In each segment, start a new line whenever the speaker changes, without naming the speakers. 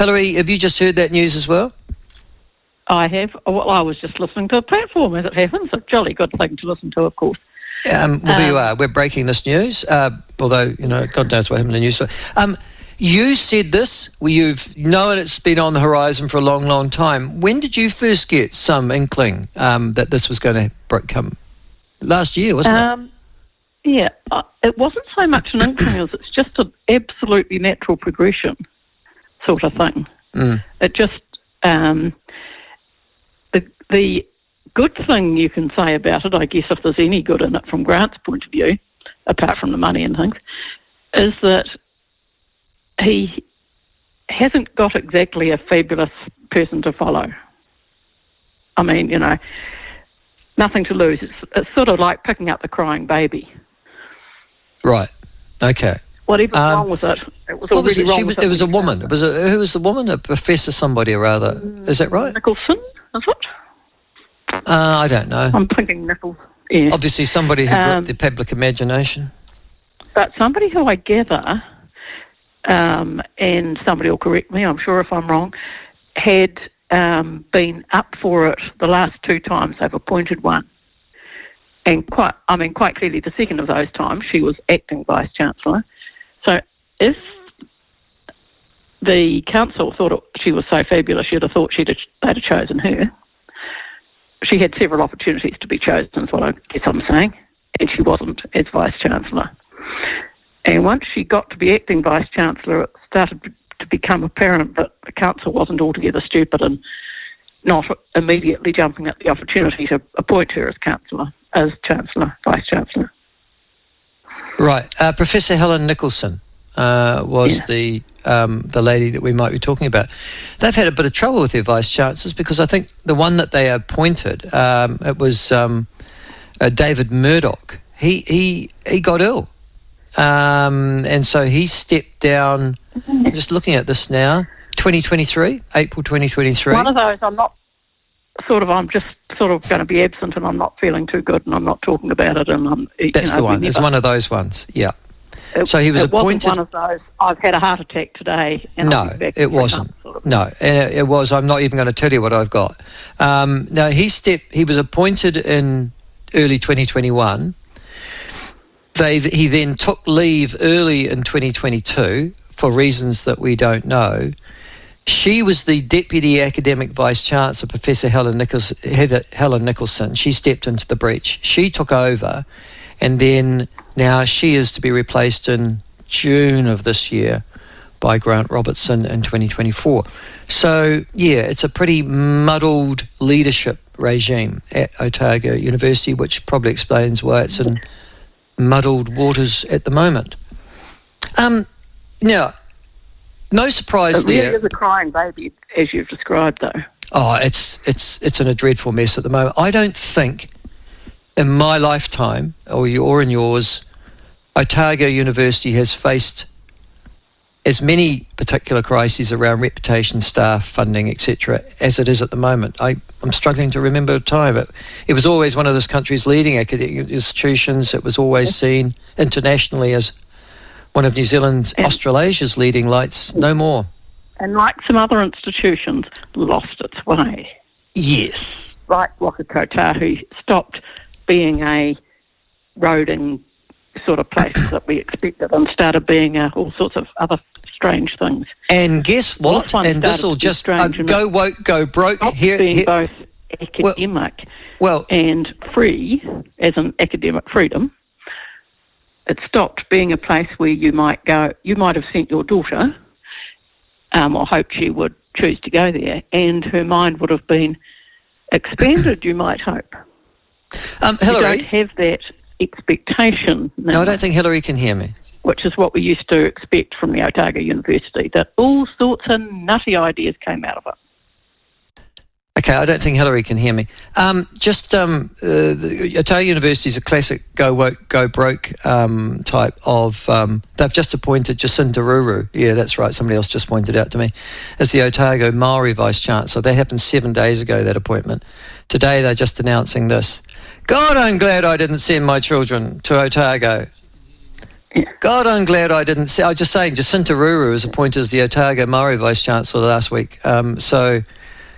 Hilary, have you just heard that news as well?
I have. Well, I was just listening to a platform as it happens. A jolly good thing to listen to, of course.
Well, there you are. We're breaking this news, although, God knows what happened in the news. You said this, you've known it's been on the horizon for a long, long time. When did you first get some inkling that this was going to come? Last year, wasn't it?
Yeah, it wasn't so much an inkling as it's just an absolutely natural progression sort of thing. It just, the good thing you can say about it, I guess if there's any good in it from Grant's point of view, apart from the money and things, is that he hasn't got exactly a fabulous person to follow. I mean, nothing to lose. It's sort of like picking up the crying baby.
Right. Okay.
Whatever's wrong with it, it was already wrong with it.
It was a woman. Who was the woman? A professor somebody or other. Is that right?
Nicholson, is it?
I don't know.
I'm thinking Nichols. Yeah.
Obviously somebody who gripped the public imagination. But
somebody who I gather, and somebody will correct me, I'm sure if I'm wrong, had been up for it the last two times they've appointed one. And quite clearly the second of those times she was acting Vice-Chancellor. So if the council thought she was so fabulous, you'd have thought they'd have chosen her. She had several opportunities to be chosen, is what I guess I'm saying, and she wasn't as Vice-Chancellor. And once she got to be acting Vice-Chancellor, it started to become apparent that the council wasn't altogether stupid and not immediately jumping at the opportunity to appoint her as Vice-Chancellor.
Right. Professor Helen Nicholson was the lady that we might be talking about. They've had a bit of trouble with their Vice-Chancellors because I think the one that they appointed, it was David Murdoch. He got ill. And so he stepped down, just looking at this now, April 2023.
One of those I'm just sort of going to be absent and I'm not feeling too good and I'm not talking about it. And
That's the one. It's one of those ones, yeah. So he was appointed.
It wasn't one of those, I've had a heart attack today. And
no, it wasn't. No, and it was, I'm not even going to tell you what I've got. No, he was appointed in early 2021. He then took leave early in 2022 for reasons that we don't know. She was the Deputy Academic Vice-Chancellor, Professor Helen Nicholson. She stepped into the breach. She took over, and then now she is to be replaced in June of this year by Grant Robertson in 2024. So, yeah, it's a pretty muddled leadership regime at Otago University, which probably explains why it's in muddled waters at the moment. Now, no surprise there.
It really is a crying baby, as you've described, though.
Oh, it's in a dreadful mess at the moment. I don't think in my lifetime, or in yours, Otago University has faced as many particular crises around reputation, staff, funding, etc., as it is at the moment. I'm struggling to remember a time. It was always one of this country's leading academic institutions. It was always seen internationally as one of New Zealand's, Australasia's leading lights. No more.
And like some other institutions, lost its way.
Yes.
Like Waka Kotahi stopped being a roading sort of place that we expected and started being all sorts of other strange things.
And guess what? And this will just go woke, go broke.
Being both academic and free, as in academic freedom. It stopped being a place where you might go. You might have sent your daughter, or hoped she would choose to go there, and her mind would have been expanded. You might hope.
Hilary,
you don't have that expectation now.
No, I don't think Hilary can hear me.
Which is what we used to expect from the Otago University, that all sorts of nutty ideas came out of it.
Okay, I don't think Hilary can hear me. The Otago University is a classic go woke, go broke type of... they've just appointed Jacinta Ruru. Yeah, that's right. Somebody else just pointed out to me. As the Otago Maori Vice-Chancellor. That happened 7 days ago, that appointment. Today they're just announcing this. God, I'm glad I didn't send my children to Otago.
Yeah.
God, I'm glad I didn't see. I was just saying, Jacinta Ruru was appointed as the Otago Maori Vice-Chancellor last week. So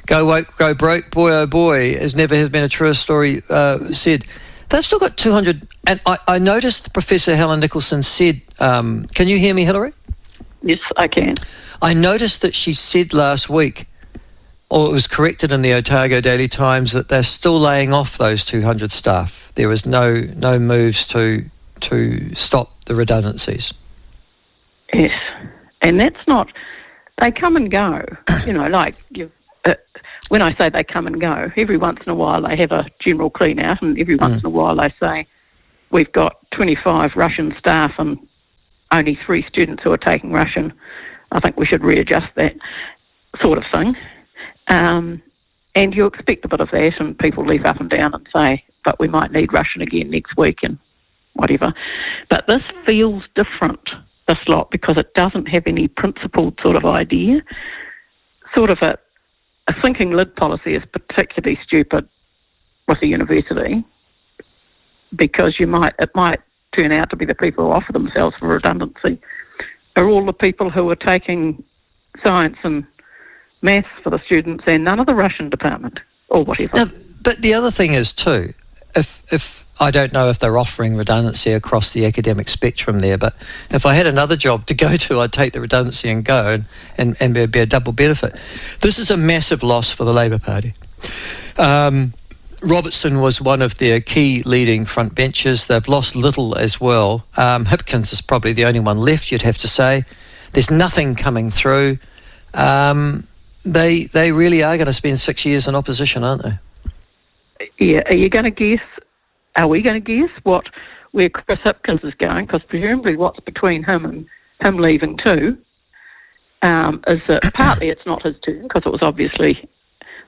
go woke, go broke, boy oh boy, has never been a truer story said. They've still got 200, and I noticed Professor Helen Nicholson said, can you hear me, Hilary?
Yes, I can.
I noticed that she said last week, or it was corrected in the Otago Daily Times, that they're still laying off those 200 staff. There was no moves to stop the redundancies.
Yes, and that's not. They come and go. Like when I say they come and go, every once in a while they have a general clean out, and every once in a while they say we've got 25 Russian staff and only 3 students who are taking Russian. I think we should readjust that sort of thing. And you expect a bit of that, and people leave up and down and say, but we might need Russian again next week and whatever. But this feels different, this lot, because it doesn't have any principled sort of idea. Sort of a sinking lid policy is particularly stupid with a university, because it might turn out to be the people who offer themselves for redundancy are all the people who are taking science and maths for the students and none of the Russian department or whatever.
Now, but the other thing is too, if I don't know if they're offering redundancy across the academic spectrum there, but if I had another job to go to, I'd take the redundancy and go and be a double benefit. This is a massive loss for the Labour Party. Robertson was one of their key leading front benchers. They've lost Little as well. Hipkins is probably the only one left, you'd have to say. There's nothing coming through. They really are going to spend 6 years in opposition, aren't they?
Yeah, are we going to guess where Chris Hipkins is going? Because presumably what's between him and him leaving too is that partly it's not his turn, because it was obviously,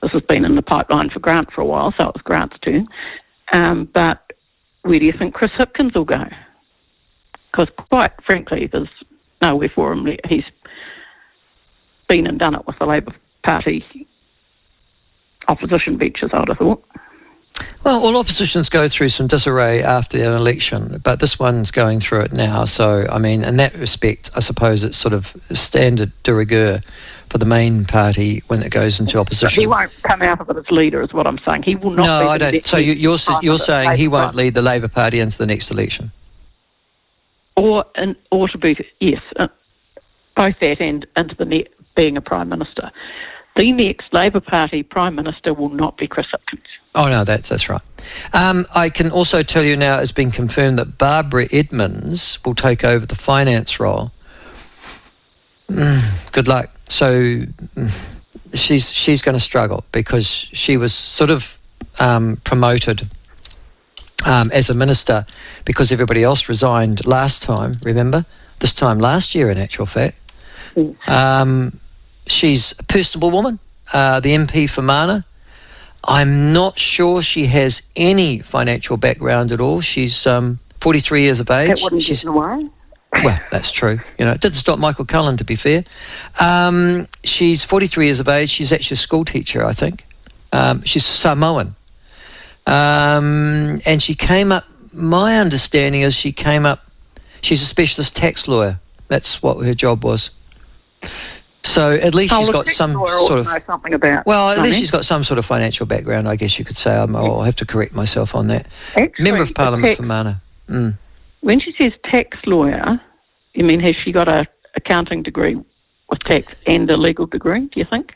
this has been in the pipeline for Grant for a while, so it was Grant's turn. But where do you think Chris Hipkins will go? Because quite frankly, there's nowhere for him. He's been and done it with the Labour Party opposition benches, I would have thought.
Well, all oppositions go through some disarray after an election, but this one's going through it now. So, I mean, in that respect, I suppose it's sort of standard de rigueur for the main party when it goes into opposition.
But he won't come out of it as leader, is what I'm saying. He will not.
No, I don't. So you're saying he won't lead the Labour Party into the next election?
Or to be, yes, both that and into the being a Prime Minister. The next Labour Party Prime Minister will not be Chris Hipkins. Oh,
no, that's right. I can also tell you now it's been confirmed that Barbara Edmonds will take over the finance role. Good luck. So she's going to struggle, because she was sort of promoted as a minister because everybody else resigned last time, remember? This time last year, in actual fact. She's a personable woman, the MP for Mana. I'm not sure she has any financial background at all. She's 43 years of age.
That wouldn't get in the way.
Well, that's true. It didn't stop Michael Cullen, to be fair. She's 43 years of age. She's actually a school teacher, I think. She's Samoan. And she came up, my understanding is she's a specialist tax lawyer. That's what her job was. So at least she's got some sort of...
know something about
well, at least she's got some sort of financial background, I guess you could say. I'll have to correct myself on that.
Actually,
Member of Parliament for Mana.
When she says tax lawyer, you mean has she got a accounting degree with tax and a legal degree, do you think?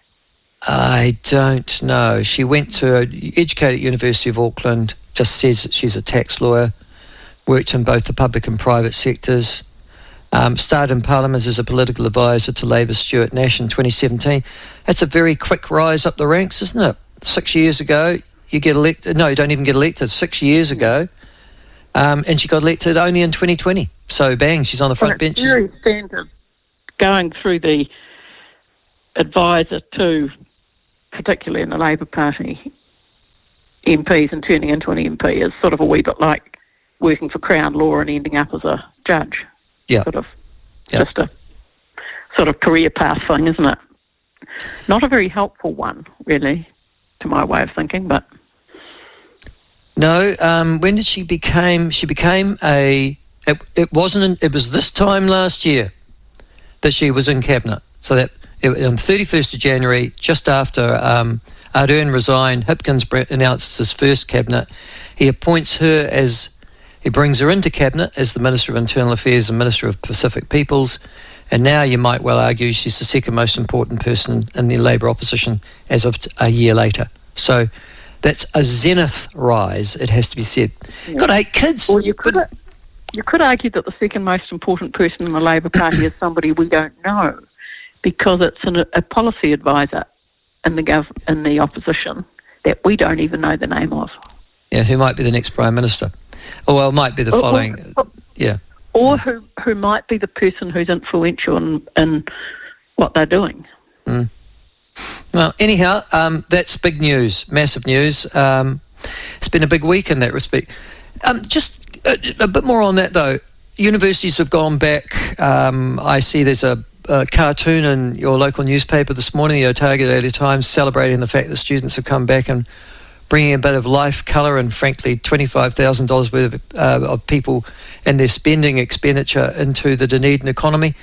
I don't know. She went to educated at University of Auckland, just says that she's a tax lawyer, worked in both the public and private sectors. Started in Parliament as a political advisor to Labour's Stuart Nash in 2017. That's a very quick rise up the ranks, isn't it? 6 years ago, you get elected. No, you don't even get elected. 6 years ago. And she got elected only in 2020. So, bang, she's on the front bench.
It's very standard going through the advisor to, particularly in the Labour Party, MPs and turning into an MP is sort of a wee bit like working for Crown Law and ending up as a judge.
Yeah.
Just a sort of career path thing, isn't it? Not a very helpful one, really, to my way of thinking, but...
No, when did she became a It wasn't. It was this time last year that she was in cabinet. So that on 31st of January, just after Ardern resigned, Hipkins announced his first cabinet. He appoints her he brings her into cabinet as the Minister of Internal Affairs and Minister of Pacific Peoples. And now you might well argue she's the second most important person in the Labour opposition as of a year later. So that's a zenith rise, it has to be said. Yeah. Got 8 kids.
Well, you could argue that the second most important person in the Labour Party is somebody we don't know, because it's a policy advisor in the opposition that we don't even know the name of.
Yeah, who might be the next Prime Minister. Oh, well, it might be the following... yeah.
Or who might be the person who's influential in what they're doing.
Mm. Well, anyhow, that's big news, massive news. It's been a big week in that respect. Just a bit more on that, though. Universities have gone back. I see there's a cartoon in your local newspaper this morning, the Otago Daily Times, celebrating the fact that students have come back and bringing a bit of life, colour, and frankly $25,000 worth of people and their expenditure into the Dunedin economy.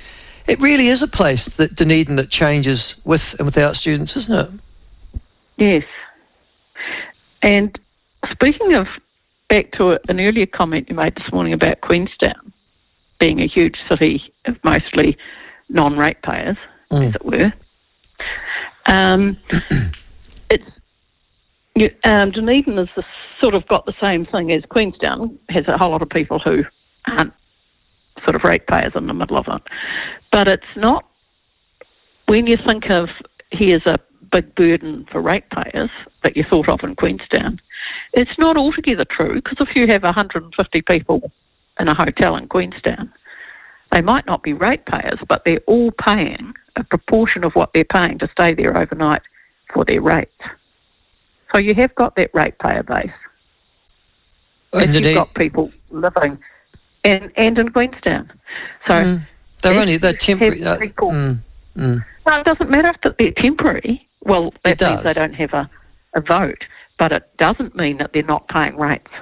It really is a place, that Dunedin, that changes with and without students, isn't it?
Yes. And speaking of, back to an earlier comment you made this morning about Queenstown being a huge city of mostly non-ratepayers, as it were, Dunedin has sort of got the same thing as Queenstown, has a whole lot of people who aren't sort of ratepayers in the middle of it. But it's not, when you think of here's a big burden for ratepayers that you thought of in Queenstown, it's not altogether true, because if you have 150 people in a hotel in Queenstown, they might not be ratepayers, but they're all paying a proportion of what they're paying to stay there overnight for their rates. So you have got that ratepayer base. And you've got people living and in Queenstown. So
they're temporary.
No, it doesn't matter if they're temporary. Well, that means they don't have a vote, but it doesn't mean that they're not paying rates.